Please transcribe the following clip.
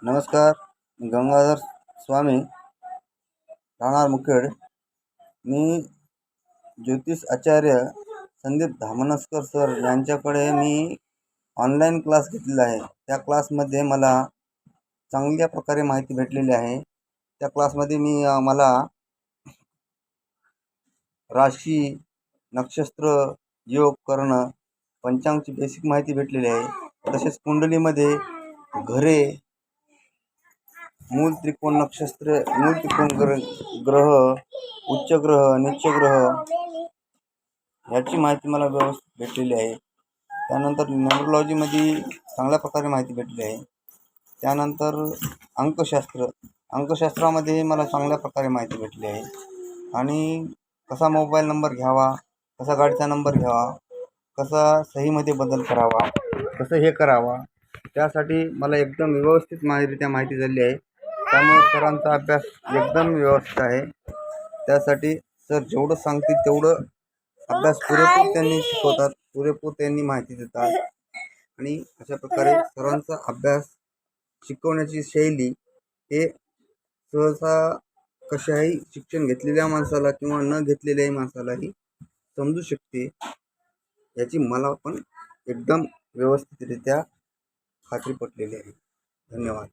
नमस्कार. गंगाधर स्वामी, राहणार मुखेड. मी ज्योतिष आचार्य संदीप धामनस्कर सर यांच्याकडे मी ऑनलाईन क्लास घेतलेला आहे. त्या क्लासमध्ये मला चांगल्या प्रकारे माहिती भेटलेली आहे. त्या क्लासमध्ये मला राशी, नक्षत्र, योग करणं, पंचांगची बेसिक माहिती भेटलेली आहे. तसेच कुंडलीमध्ये घरे, मूल त्रिकोण नक्षत्र, मूल त्रिकोण ग्रह, उच्च ग्रह, नीच ग्रह याची माहिती मला व्यवस्थित भेटलेली आहे. त्यानंतर न्यूमरोलॉजीमध्ये चांगल्या प्रकारे माहिती भेटली आहे. त्यानंतर अंकशास्त्रामध्ये मला चांगल्या प्रकारे माहिती भेटली आहे. आणि कसा मोबाईल नंबर घ्यावा, कसा गाडीचा नंबर घ्यावा, कसा सहीमध्ये बदल करावा, कसं हे करावा, त्यासाठी मला एकदम व्यवस्थित माहिती झाली आहे. त्यामुळे सरांचा अभ्यास एकदम व्यवस्थित आहे. त्यासाठी सर जेवढं सांगतील तेवढं अभ्यास पुरेपूर त्यांनी शिकवतात, पुरेपूर त्यांनी माहिती देतात. आणि अशा प्रकारे सरांचा अभ्यास, शिकवण्याची शैली हे सहसा कशाही शिक्षण घेतलेल्या माणसाला किंवा न घेतलेल्याही माणसालाही समजू शकते, याची मला पण एकदम व्यवस्थितरित्या खात्री पटलेली आहे. धन्यवाद.